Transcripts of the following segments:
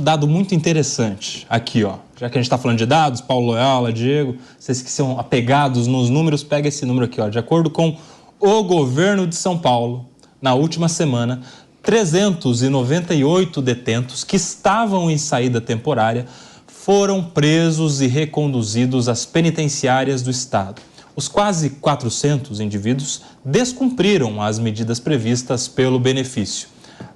dado muito interessante aqui, ó. Já que a gente está falando de dados, Paulo Loyola, Diego, vocês que são apegados nos números, pega esse número aqui, ó. De acordo com o governo de São Paulo, na última semana, 398 detentos que estavam em saída temporária foram presos e reconduzidos às penitenciárias do estado. Os quase 400 indivíduos descumpriram as medidas previstas pelo benefício.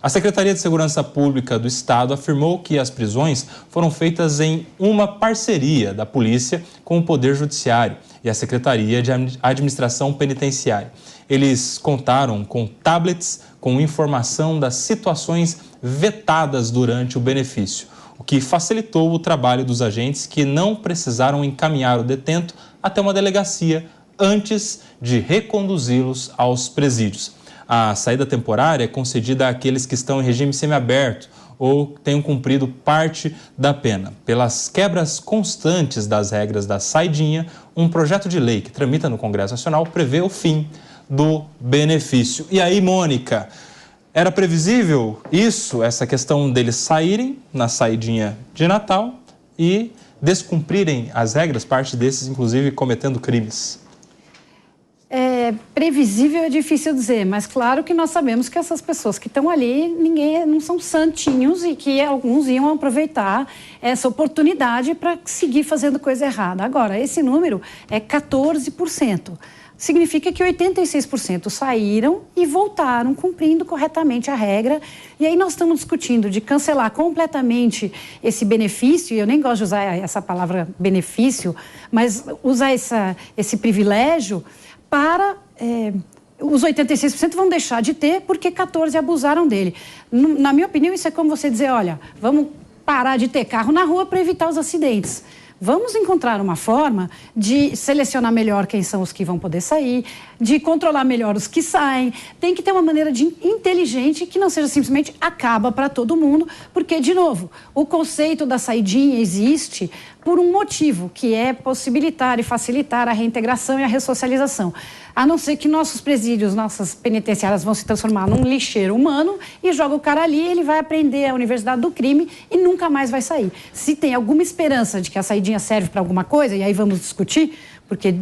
A Secretaria de Segurança Pública do Estado afirmou que as prisões foram feitas em uma parceria da polícia com o Poder Judiciário e a Secretaria de Administração Penitenciária. Eles contaram com tablets com informação das situações vetadas durante o benefício, o que facilitou o trabalho dos agentes que não precisaram encaminhar o detento até uma delegacia antes de reconduzi-los aos presídios. A saída temporária é concedida àqueles que estão em regime semiaberto ou tenham cumprido parte da pena. Pelas quebras constantes das regras da saidinha, um projeto de lei que tramita no Congresso Nacional prevê o fim do benefício. E aí, Mônica, era previsível isso, essa questão deles saírem na saidinha de Natal e descumprirem as regras, parte desses, inclusive, cometendo crimes? Previsível é difícil dizer, mas claro que nós sabemos que essas pessoas que estão ali, não são santinhos e que alguns iam aproveitar essa oportunidade para seguir fazendo coisa errada. Agora, esse número é 14%. Significa que 86% saíram e voltaram cumprindo corretamente a regra. E aí nós estamos discutindo de cancelar completamente esse benefício, e eu nem gosto de usar essa palavra benefício, mas usar esse privilégio para... os 86% vão deixar de ter porque 14% abusaram dele. Na minha opinião, isso é como você dizer, olha, vamos parar de ter carro na rua para evitar os acidentes. Vamos encontrar uma forma de selecionar melhor quem são os que vão poder sair, de controlar melhor os que saem. Tem que ter uma maneira inteligente que não seja simplesmente acaba para todo mundo, porque, de novo, o conceito da saidinha existe por um motivo, que é possibilitar e facilitar a reintegração e a ressocialização. A não ser que nossos presídios, nossas penitenciárias vão se transformar num lixeiro humano e joga o cara ali, ele vai aprender a universidade do crime e nunca mais vai sair. Se tem alguma esperança de que a saidinha serve para alguma coisa, e aí vamos discutir, porque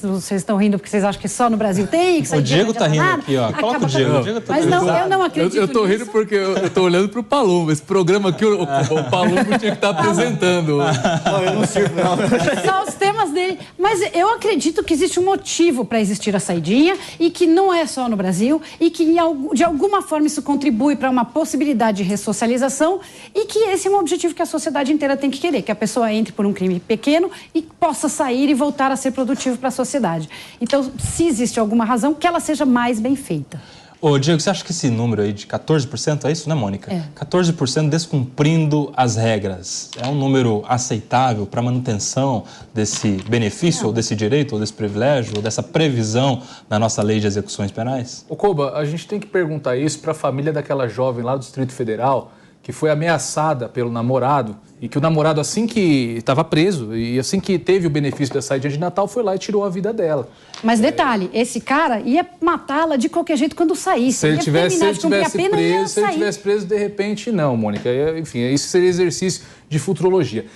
vocês estão rindo porque vocês acham que só no Brasil tem. Que o Diego está rindo aqui, ó. Coloca o Diego. Mas não, eu não acredito Eu estou rindo porque eu estou olhando para o Palumbo. Esse programa aqui, o Palumbo tinha que estar apresentando. Não, eu não sirvo, não. São os temas dele. Mas eu acredito que existe um motivo para existir a saidinha e que não é só no Brasil e que de alguma forma isso contribui para uma possibilidade de ressocialização e que esse é um objetivo que a sociedade inteira tem que querer, que a pessoa entre por um crime pequeno e possa sair e voltar a ser produtivo para a sociedade. Então, se existe alguma razão, que ela seja mais bem feita. Ô, Diego, você acha que esse número aí de 14%, é isso, né, Mônica? 14% descumprindo as regras. É um número aceitável para a manutenção desse benefício, ou desse direito, ou desse privilégio, ou dessa previsão na nossa lei de execuções penais? Ô, Koba, a gente tem que perguntar isso para a família daquela jovem lá do Distrito Federal que foi ameaçada pelo namorado e que o namorado, assim que estava preso e assim que teve o benefício da saída de Natal, foi lá e tirou a vida dela. Mas detalhe, esse cara ia matá-la de qualquer jeito quando saísse. Se ele tivesse preso, de repente, não, Mônica. Enfim, isso seria exercício de futurologia.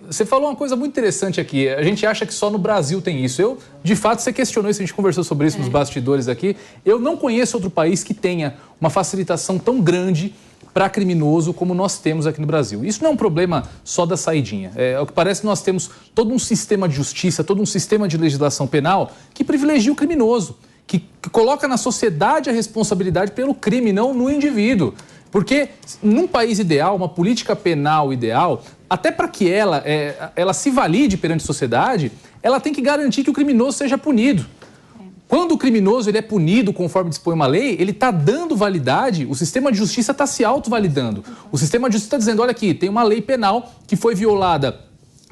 Você falou uma coisa muito interessante aqui. A gente acha que só no Brasil tem isso. De fato, você questionou isso, a gente conversou sobre isso nos bastidores aqui. Eu não conheço outro país que tenha uma facilitação tão grande para criminoso como nós temos aqui no Brasil. Isso não é um problema só da saidinha. Ao que parece, nós temos todo um sistema de justiça, todo um sistema de legislação penal que privilegia o criminoso, que coloca na sociedade a responsabilidade pelo crime, não no indivíduo. Porque num país ideal, uma política penal ideal, até para que ela se valide perante a sociedade, ela tem que garantir que o criminoso seja punido. Quando o criminoso ele é punido conforme dispõe uma lei, ele está dando validade, o sistema de justiça está se autovalidando. O sistema de justiça está dizendo, olha aqui, tem uma lei penal que foi violada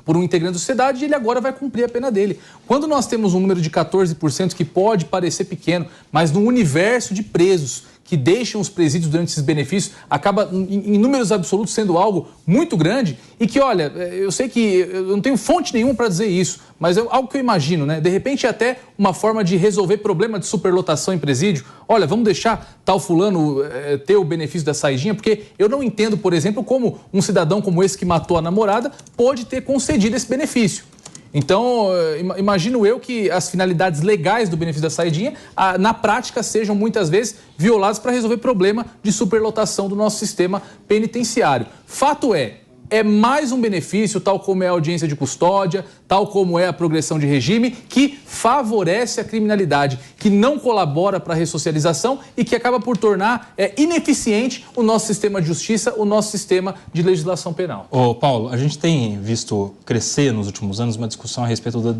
por um integrante da sociedade e ele agora vai cumprir a pena dele. Quando nós temos um número de 14%, que pode parecer pequeno, mas no universo de presos que deixam os presídios durante esses benefícios acaba, em números absolutos, sendo algo muito grande e que, olha, eu sei que eu não tenho fonte nenhuma para dizer isso, mas é algo que eu imagino, né? De repente é até uma forma de resolver problema de superlotação em presídio. Olha, vamos deixar tal fulano ter o benefício da saidinha, porque eu não entendo, por exemplo, como um cidadão como esse que matou a namorada pode ter concedido esse benefício. Então, imagino eu que as finalidades legais do benefício da saidinha, na prática, sejam muitas vezes violadas para resolver problema de superlotação do nosso sistema penitenciário. Fato é mais um benefício, tal como é a audiência de custódia, tal como é a progressão de regime, que favorece a criminalidade, que não colabora para a ressocialização e que acaba por tornar ineficiente o nosso sistema de justiça, o nosso sistema de legislação penal. Ô, Paulo, a gente tem visto crescer nos últimos anos uma discussão a respeito do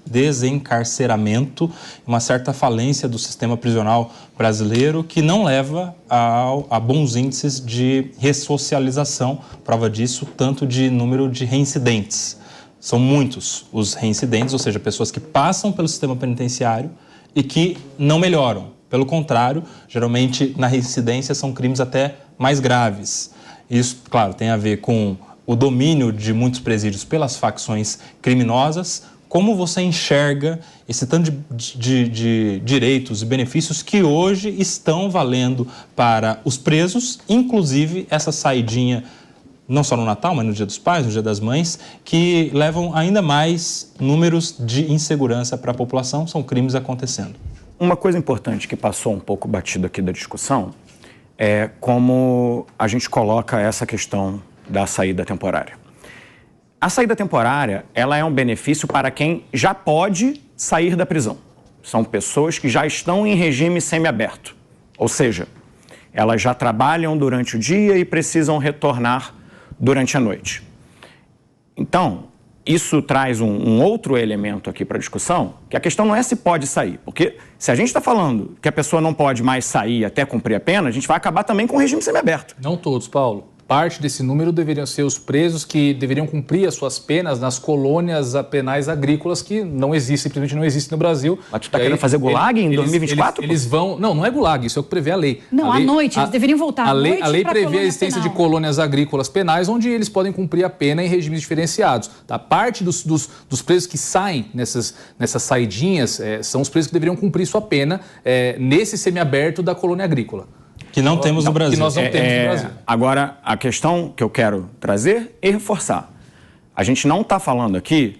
desencarceramento, uma certa falência do sistema prisional brasileiro que não leva a bons índices de ressocialização. Prova disso, tanto de número de reincidentes. São muitos os reincidentes, ou seja, pessoas que passam pelo sistema penitenciário e que não melhoram. Pelo contrário, geralmente na reincidência são crimes até mais graves. Isso, claro, tem a ver com o domínio de muitos presídios pelas facções criminosas. Como você enxerga esse tanto de direitos e benefícios que hoje estão valendo para os presos, inclusive essa saidinha, não só no Natal, mas no Dia dos Pais, no Dia das Mães, que levam ainda mais números de insegurança para a população, são crimes acontecendo. Uma coisa importante que passou um pouco batido aqui da discussão é como a gente coloca essa questão da saída temporária. A saída temporária, ela é um benefício para quem já pode sair da prisão. São pessoas que já estão em regime semiaberto, ou seja, elas já trabalham durante o dia e precisam retornar durante a noite. Então, isso traz um outro elemento aqui para a discussão, que a questão não é se pode sair, porque se a gente está falando que a pessoa não pode mais sair até cumprir a pena, a gente vai acabar também com o regime semiaberto. Não todos, Paulo. Parte desse número deveriam ser os presos que deveriam cumprir as suas penas nas colônias penais agrícolas que não existem, simplesmente não existem no Brasil. Mas tu está querendo fazer gulag em 2024? Eles vão... Não é gulag, isso é o que prevê a lei. Não, à noite, eles deveriam voltar à noite. A lei prevê a existência de colônias agrícolas penais onde eles podem cumprir a pena em regimes diferenciados. Tá? Parte dos presos que saem nessas saidinhas são os presos que deveriam cumprir sua pena nesse semiaberto da colônia agrícola. Que não temos no Brasil. Que nós não temos no Brasil. Agora, a questão que eu quero trazer e reforçar. A gente não está falando aqui,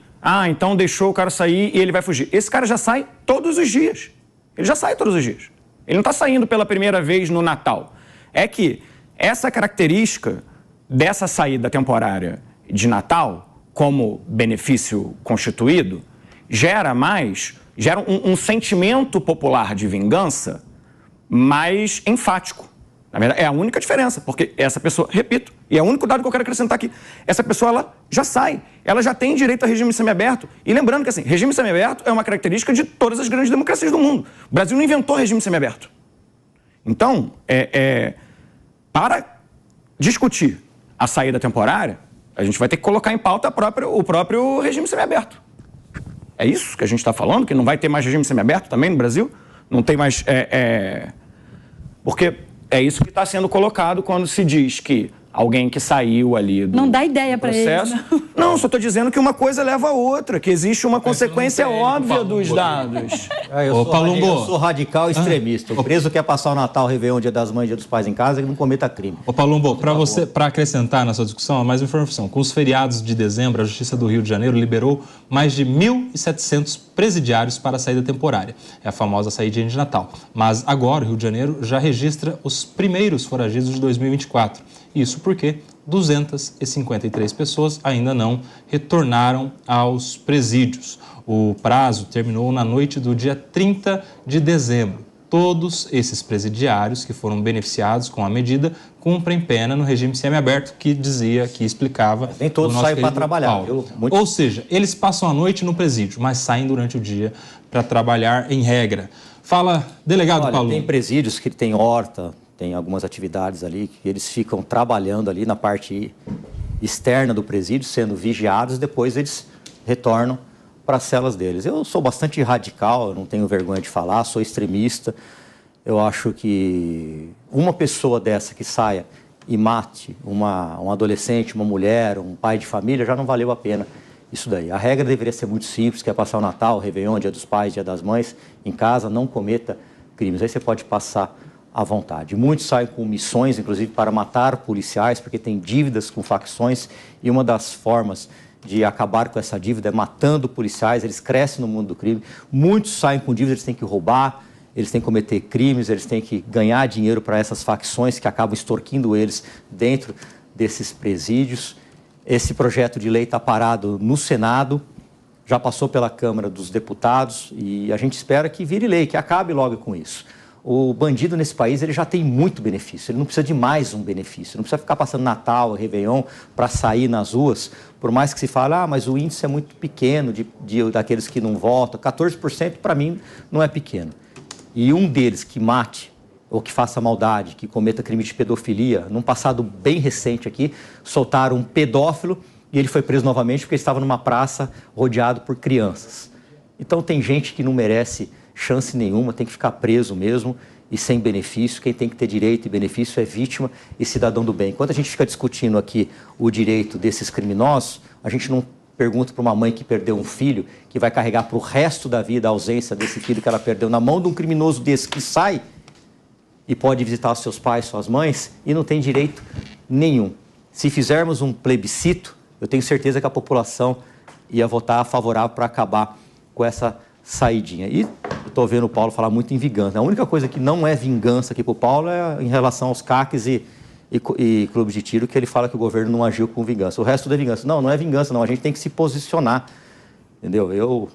então deixou o cara sair e ele vai fugir. Esse cara já sai todos os dias. Ele já sai todos os dias. Ele não está saindo pela primeira vez no Natal. É que essa característica dessa saída temporária de Natal, como benefício constituído, gera um sentimento popular de vingança mais enfático. Na verdade, é a única diferença, porque essa pessoa, repito, e é o único dado que eu quero acrescentar aqui, essa pessoa ela já sai, ela já tem direito a regime semiaberto. E lembrando que assim, regime semiaberto é uma característica de todas as grandes democracias do mundo. O Brasil não inventou regime semiaberto. Então, para discutir a saída temporária, a gente vai ter que colocar em pauta o próprio regime semiaberto. É isso que a gente está falando, que não vai ter mais regime semiaberto também no Brasil? Não tem mais... Porque é isso que está sendo colocado quando se diz que alguém que saiu ali do Não dá ideia para processo... eles, não, só estou dizendo que uma coisa leva a outra, que existe uma consequência óbvia dos dados. Eu sou radical extremista. O preso quer passar o Natal, Réveillon, Dia das Mães, Dia dos Pais em casa e não cometa crime. Ô, Palumbo, para acrescentar na sua discussão, mais informação. Com os feriados de dezembro, a Justiça do Rio de Janeiro liberou mais de 1.700 presidiários para a saída temporária. É a famosa saída de Natal. Mas agora o Rio de Janeiro já registra os primeiros foragidos de 2024. Isso porque 253 pessoas ainda não retornaram aos presídios. O prazo terminou na noite do dia 30 de dezembro. Todos esses presidiários que foram beneficiados com a medida cumprem pena no regime semiaberto que explicava... Nem todos saem para trabalhar. Ou seja, eles passam a noite no presídio, mas saem durante o dia para trabalhar em regra. Fala, delegado Paulo. Tem presídios que tem horta, tem algumas atividades ali que eles ficam trabalhando ali na parte externa do presídio, sendo vigiados, depois eles retornam para as celas deles. Eu sou bastante radical, eu não tenho vergonha de falar, sou extremista Eu acho que uma pessoa dessa que saia e mate um adolescente, uma mulher, um pai de família, já não valeu a pena isso daí. A regra deveria ser muito simples, que é passar o Natal, o Réveillon, Dia dos Pais, Dia das Mães, em casa, não cometa crimes. Aí você pode passar à vontade. Muitos saem com missões, inclusive, para matar policiais, porque tem dívidas com facções, e uma das formas de acabar com essa dívida é matando policiais, eles crescem no mundo do crime. Muitos saem com dívidas, eles têm que roubar, eles têm que cometer crimes, eles têm que ganhar dinheiro para essas facções que acabam extorquindo eles dentro desses presídios. Esse projeto de lei está parado no Senado, já passou pela Câmara dos Deputados e a gente espera que vire lei, que acabe logo com isso. O bandido nesse país ele já tem muito benefício, ele não precisa de mais um benefício, não precisa ficar passando Natal, Réveillon para sair nas ruas, por mais que se fale, mas o índice é muito pequeno daqueles que não votam, 14% para mim não é pequeno. E um deles que mate ou que faça maldade, que cometa crime de pedofilia, num passado bem recente aqui, soltaram um pedófilo e ele foi preso novamente porque ele estava numa praça rodeado por crianças. Então tem gente que não merece chance nenhuma, tem que ficar preso mesmo e sem benefício. Quem tem que ter direito e benefício é vítima e cidadão do bem. Enquanto a gente fica discutindo aqui o direito desses criminosos, a gente não pergunta para uma mãe que perdeu um filho, que vai carregar para o resto da vida a ausência desse filho que ela perdeu na mão de um criminoso desse que sai e pode visitar os seus pais, suas mães, e não tem direito nenhum. Se fizermos um plebiscito, eu tenho certeza que a população ia votar favorável para acabar com essa saidinha. E estou vendo o Paulo falar muito em vingança. A única coisa que não é vingança aqui para o Paulo é em relação aos CACs e clubes de tiro, que ele fala que o governo não agiu com vingança. O resto tudo é vingança. Não, não é vingança, não. A gente tem que se posicionar, entendeu? Eu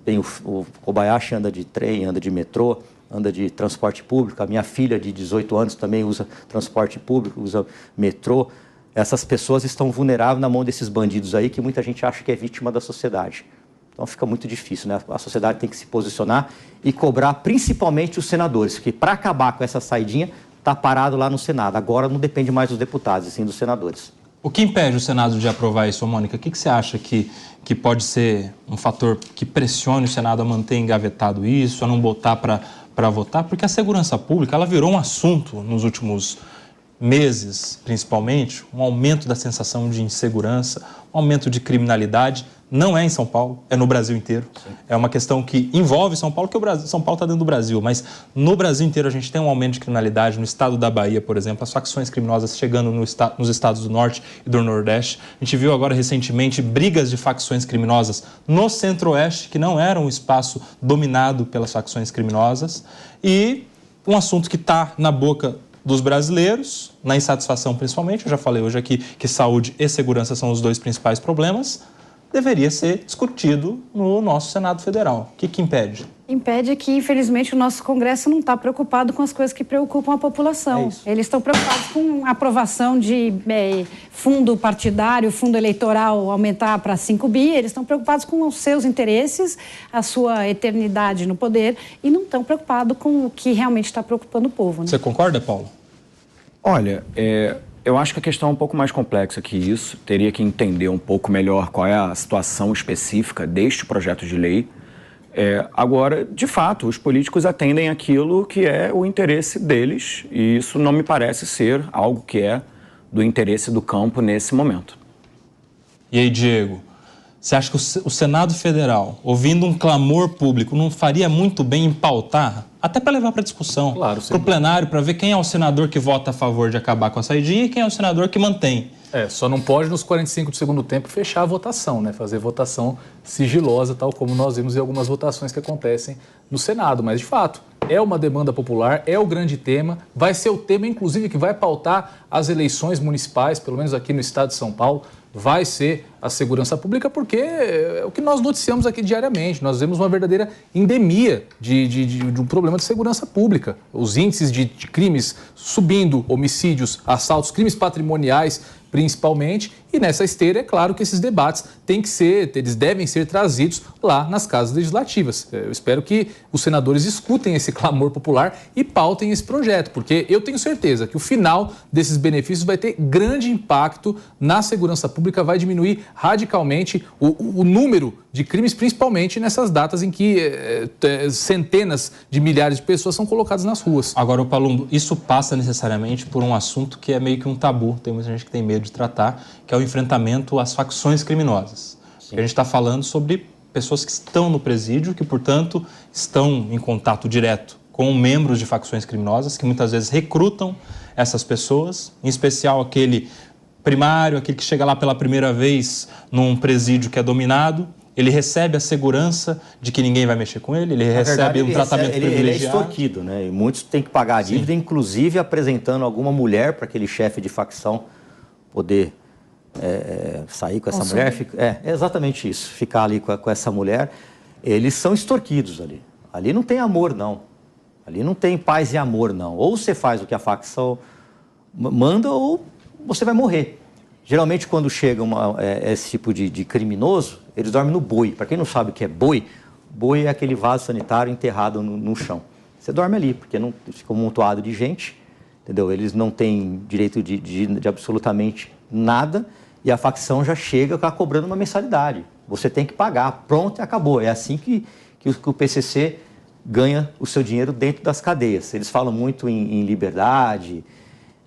tenho... O Kobayashi anda de trem, anda de metrô, anda de transporte público. A minha filha de 18 anos também usa transporte público, usa metrô. Essas pessoas estão vulneráveis na mão desses bandidos aí, que muita gente acha que é vítima da sociedade. Então fica muito difícil, né? A sociedade tem que se posicionar e cobrar principalmente os senadores, porque para acabar com essa saidinha, está parado lá no Senado. Agora não depende mais dos deputados, e sim dos senadores. O que impede o Senado de aprovar isso, Mônica? O que você acha que pode ser um fator que pressione o Senado a manter engavetado isso, a não botar para votar? Porque a segurança pública ela virou um assunto nos últimos meses, principalmente, um aumento da sensação de insegurança, um aumento de criminalidade. Não é em São Paulo, é no Brasil inteiro. Sim. É uma questão que envolve São Paulo, porque São Paulo está dentro do Brasil, mas no Brasil inteiro a gente tem um aumento de criminalidade. No estado da Bahia, por exemplo, as facções criminosas chegando nos estados do Norte e do Nordeste. A gente viu agora recentemente brigas de facções criminosas no Centro-Oeste, que não era um espaço dominado pelas facções criminosas. E um assunto que está na boca dos brasileiros, na insatisfação principalmente, eu já falei hoje aqui que saúde e segurança são os dois principais problemas, deveria ser discutido no nosso Senado Federal. O que impede? Impede que, infelizmente, o nosso Congresso não está preocupado com as coisas que preocupam a população. Eles estão preocupados com a aprovação de fundo partidário, fundo eleitoral aumentar para 5 bi. Eles estão preocupados com os seus interesses, a sua eternidade no poder, e não estão preocupados com o que realmente está preocupando o povo. Né? Você concorda, Paulo? Olha, eu acho que a questão é um pouco mais complexa que isso. Teria que entender um pouco melhor qual é a situação específica deste projeto de lei. Agora, de fato, os políticos atendem aquilo que é o interesse deles e isso não me parece ser algo que é do interesse do campo nesse momento. E aí, Diego, você acha que o Senado Federal, ouvindo um clamor público, não faria muito bem em pautar, até para levar para discussão, claro, para o plenário, para ver quem é o senador que vota a favor de acabar com a saidinha e quem é o senador que mantém? Só não pode nos 45 do segundo tempo fechar a votação, né? Fazer votação sigilosa, tal como nós vimos em algumas votações que acontecem no Senado. Mas, de fato, é uma demanda popular, é o grande tema, vai ser o tema, inclusive, que vai pautar as eleições municipais, pelo menos aqui no estado de São Paulo, vai ser a segurança pública, porque é o que nós noticiamos aqui diariamente. Nós vemos uma verdadeira endemia de um problema de segurança pública. Os índices de crimes subindo, homicídios, assaltos, crimes patrimoniais, principalmente, e nessa esteira é claro que esses debates eles devem ser trazidos lá nas casas legislativas. Eu espero que os senadores escutem esse clamor popular e pautem esse projeto, porque eu tenho certeza que o final desses benefícios vai ter grande impacto na segurança pública Pública vai diminuir radicalmente o número de crimes, principalmente nessas datas em que centenas de milhares de pessoas são colocadas nas ruas. Agora, Palumbo, isso passa necessariamente por um assunto que é meio que um tabu, tem muita gente que tem medo de tratar, que é o enfrentamento às facções criminosas. A gente está falando sobre pessoas que estão no presídio, que, portanto, estão em contato direto com membros de facções criminosas, que muitas vezes recrutam essas pessoas, em especial aquele primário, aquele que chega lá pela primeira vez num presídio que é dominado, ele recebe a segurança de que ninguém vai mexer com ele, ele recebe um tratamento privilegiado. Ele é extorquido, né? E muitos têm que pagar a dívida, inclusive apresentando alguma mulher para aquele chefe de facção poder sair com essa mulher. É exatamente isso, ficar ali com essa mulher. Eles são extorquidos ali. Ali não tem amor, não. Ali não tem paz e amor, não. Ou você faz o que a facção manda ou você vai morrer. Geralmente, quando chega esse tipo de criminoso, eles dormem no boi. Para quem não sabe o que é boi, boi é aquele vaso sanitário enterrado no chão. Você dorme ali, porque não fica um amontoado de gente, entendeu? Eles não têm direito de absolutamente nada e a facção já chega cobrando uma mensalidade. Você tem que pagar, pronto e acabou. É assim que o PCC ganha o seu dinheiro dentro das cadeias. Eles falam muito em liberdade,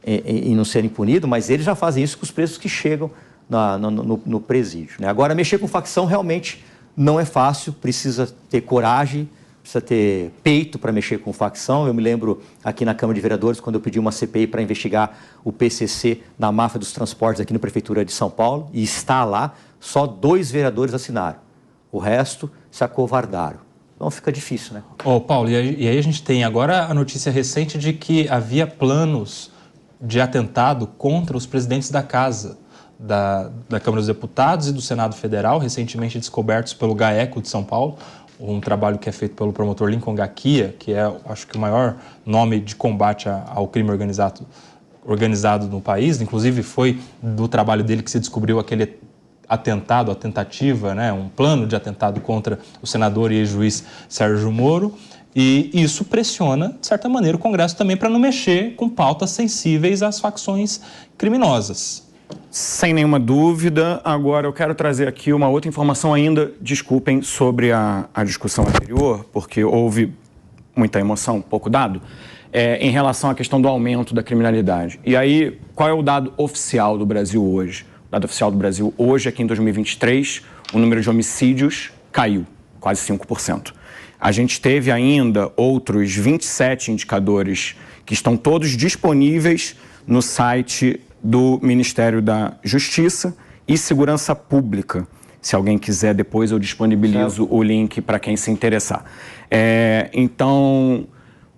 em não serem punidos, mas eles já fazem isso com os presos que chegam no presídio, né? Agora, mexer com facção realmente não é fácil, precisa ter coragem, precisa ter peito para mexer com facção. Eu me lembro aqui na Câmara de Vereadores, quando eu pedi uma CPI para investigar o PCC na máfia dos transportes aqui na Prefeitura de São Paulo, e está lá, só 2 vereadores assinaram. O resto se acovardaram. Então fica difícil, né? Paulo, e aí a gente tem agora a notícia recente de que havia planos de atentado contra os presidentes da Casa, da Câmara dos Deputados e do Senado Federal, recentemente descobertos pelo GAECO de São Paulo, um trabalho que é feito pelo promotor Lincoln Gaquia, que é, acho que, o maior nome de combate ao crime organizado no país. Inclusive, foi do trabalho dele que se descobriu aquele a tentativa, né, um plano de atentado contra o senador e ex-juiz Sérgio Moro, e isso pressiona, de certa maneira, o Congresso também para não mexer com pautas sensíveis às facções criminosas. Sem nenhuma dúvida. Agora eu quero trazer aqui uma outra informação ainda, desculpem, sobre a discussão anterior, porque houve muita emoção, pouco dado, em relação à questão do aumento da criminalidade. E aí, qual é o dado oficial do Brasil hoje? O dado oficial do Brasil hoje é que em 2023 o número de homicídios caiu, quase 5%. A gente teve ainda outros 27 indicadores que estão todos disponíveis no site do Ministério da Justiça e Segurança Pública. Se alguém quiser, depois eu disponibilizo o link para quem se interessar. Então,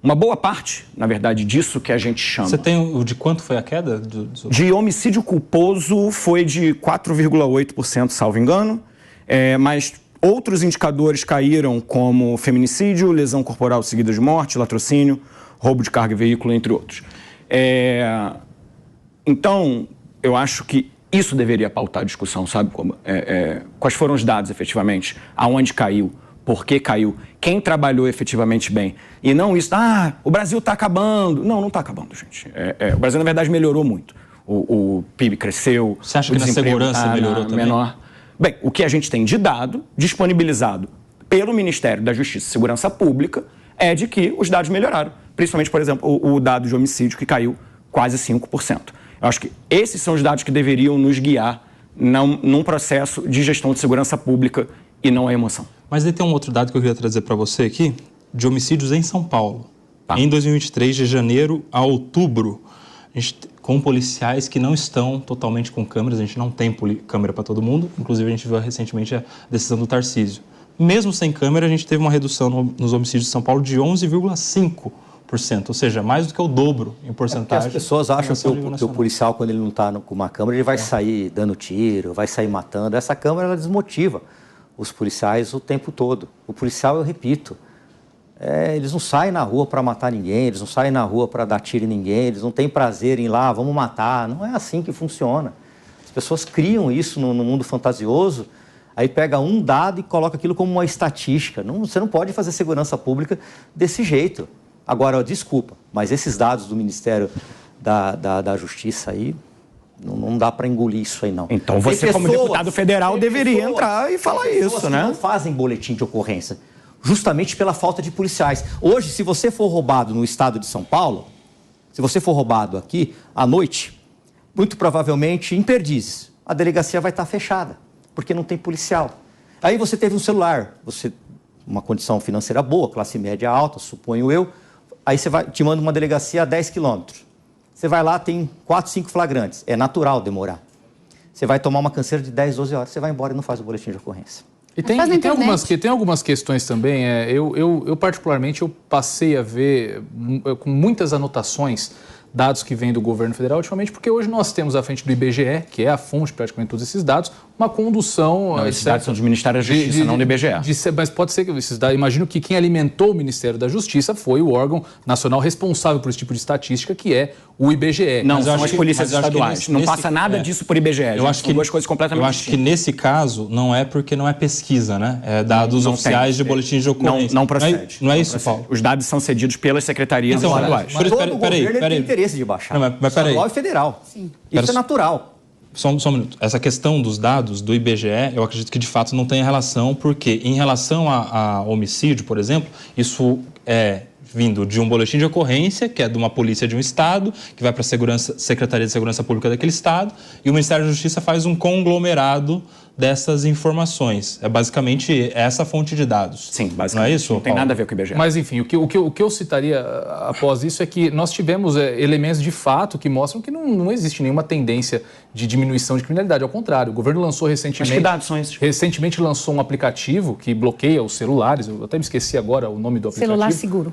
uma boa parte, na verdade, disso que a gente chama... Você tem o de quanto foi a queda? De homicídio culposo foi de 4,8%, salvo engano, mas outros indicadores caíram, como feminicídio, lesão corporal seguida de morte, latrocínio, roubo de carga e veículo, entre outros. Então, eu acho que isso deveria pautar a discussão, sabe? Quais foram os dados, efetivamente? Aonde caiu? Por que caiu? Quem trabalhou efetivamente bem? E não isso, o Brasil está acabando. Não, não está acabando, gente. O Brasil, na verdade, melhorou muito. O PIB cresceu. Você acha que na segurança melhorou também? Menor. Bem, o que a gente tem de dado disponibilizado pelo Ministério da Justiça e Segurança Pública é de que os dados melhoraram. Principalmente, por exemplo, o dado de homicídio, que caiu quase 5%. Eu acho que esses são os dados que deveriam nos guiar num processo de gestão de segurança pública e não a emoção. Mas aí tem um outro dado que eu queria trazer para você aqui, de homicídios em São Paulo. Tá. Em 2023, de janeiro a outubro, a gente, com policiais que não estão totalmente com câmeras, a gente não tem câmera para todo mundo, inclusive a gente viu recentemente a decisão do Tarcísio. Mesmo sem câmera, a gente teve uma redução nos homicídios de São Paulo de 11,5%, ou seja, mais do que o dobro em porcentagem. As pessoas acham que o policial, quando ele não está com uma câmera, ele vai sair dando tiro, vai sair matando. Essa câmera, ela desmotiva os policiais o tempo todo. O policial, eu repito, eles não saem na rua para matar ninguém, eles não saem na rua para dar tiro em ninguém, eles não têm prazer em ir lá, vamos matar. Não é assim que funciona. As pessoas criam isso no mundo fantasioso, aí pega um dado e coloca aquilo como uma estatística. Você não pode fazer segurança pública desse jeito. Agora, desculpa, mas esses dados do Ministério da Justiça aí... Não dá para engolir isso aí, não. Então você, como deputado federal, deveria entrar e falar isso, né? Não fazem boletim de ocorrência, justamente pela falta de policiais. Hoje, se você for roubado no estado de São Paulo, se você for roubado aqui à noite, muito provavelmente em Perdizes, a delegacia vai estar fechada, porque não tem policial. Aí você teve um celular, uma condição financeira boa, classe média alta, suponho eu, aí te manda uma delegacia a 10 quilômetros. Você vai lá, tem 4, 5 flagrantes. É natural demorar. Você vai tomar uma canseira de 10, 12 horas. Você vai embora e não faz o boletim de ocorrência. E tem algumas questões também. Eu particularmente, eu passei a ver com muitas anotações dados que vêm do governo federal ultimamente, porque hoje nós temos à frente do IBGE, que é a fonte praticamente de todos esses dados, uma condução... Não, esses dados são do Ministério da Justiça, não do IBGE. Mas pode ser que esses dados... Imagino que quem alimentou o Ministério da Justiça foi o órgão nacional responsável por esse tipo de estatística, que é o IBGE. Não, são as polícias estaduais. Não passa nada disso por IBGE. Eu acho que duas coisas completamente distintas. Eu acho que nesse caso não é porque não é pesquisa, né? É dados oficiais de boletins de ocorrência. Não procede. Não é isso, Paulo? Os dados são cedidos pelas secretarias estaduais. Mas todo governo tem interesse de baixar. Mas peraí. Estadual e federal. Sim. Isso é natural. Só um minuto. Essa questão dos dados do IBGE, eu acredito que de fato não tenha relação, porque em relação a homicídio, por exemplo, isso é vindo de um boletim de ocorrência, que é de uma polícia de um estado, que vai para a Secretaria de Segurança Pública daquele estado, e o Ministério da Justiça faz um conglomerado dessas informações. É basicamente essa fonte de dados. Sim, basicamente. Não é isso, não tem nada a ver com o IBGE. Mas, enfim, o que eu citaria após isso é que nós tivemos elementos de fato que mostram que não existe nenhuma tendência de diminuição de criminalidade. Ao contrário, o governo lançou recentemente... Mas que dados são esses? Recentemente lançou um aplicativo que bloqueia os celulares. Eu até me esqueci agora o nome do aplicativo. Celular seguro.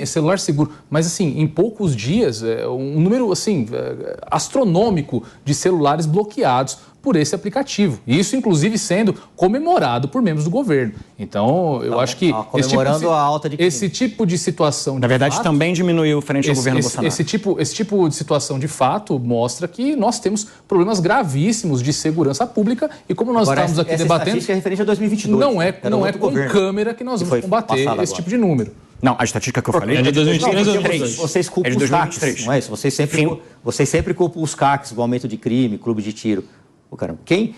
Celular seguro. Mas, assim, em poucos dias, um número, assim, astronômico de celulares bloqueados por esse aplicativo. E isso, inclusive, sendo comemorado por membros do governo. Então, eu acho que... Comemorando a alta de crime. Esse tipo de situação... Na verdade, também diminuiu frente ao governo Bolsonaro. Esse tipo de situação, de fato, mostra que nós temos problemas gravíssimos de segurança pública e como nós estamos aqui debatendo... Essa é referente a 2022. Não é com câmera que nós vamos combater esse tipo de número. Não, a estatística que eu falei é de 2023. Vocês culpam os CACs, não é isso? Vocês sempre culpam os CACs, o aumento de crime, clube de tiro. Pô, caramba, quem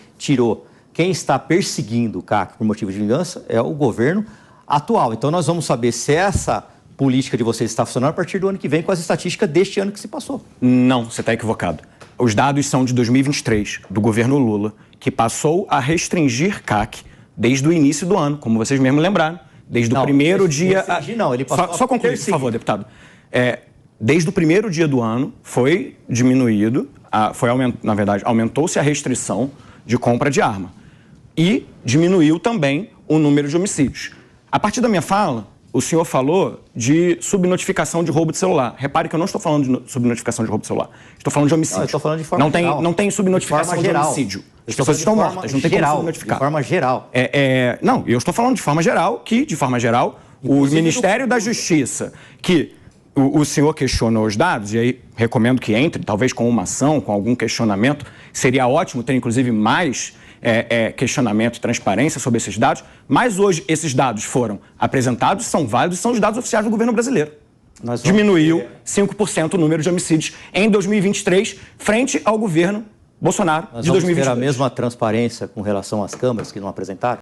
está perseguindo o CAC por motivo de vingança é o governo atual. Então nós vamos saber se essa política de vocês está funcionando a partir do ano que vem com as estatísticas deste ano que se passou. Não, você está equivocado. Os dados são de 2023, do governo Lula, que passou a restringir CAC desde o início do ano, como vocês mesmos lembraram. Desde o primeiro dia... Não, ele passou só concluir, por favor, deputado. Desde o primeiro dia do ano foi diminuído, na verdade, aumentou-se a restrição de compra de arma. E diminuiu também o número de homicídios. A partir da minha fala, o senhor falou de subnotificação de roubo de celular. Repare que eu não estou falando de subnotificação de roubo de celular. Estou falando de homicídio. Não, eu estou falando de forma geral. Não tem subnotificação de homicídio. As pessoas estão mortas, não tem como subnotificar. De forma geral. Não, eu estou falando de forma geral, o Ministério da Justiça, que o senhor questionou os dados, e aí recomendo que entre, talvez com uma ação, com algum questionamento. Seria ótimo ter, inclusive, mais questionamento e transparência sobre esses dados, mas hoje esses dados foram apresentados, são válidos, são os dados oficiais do governo brasileiro. Diminuiu 5% o número de homicídios em 2023, frente ao governo Bolsonaro de 2022. Nós vamos ter a mesma transparência com relação às câmaras que não apresentaram?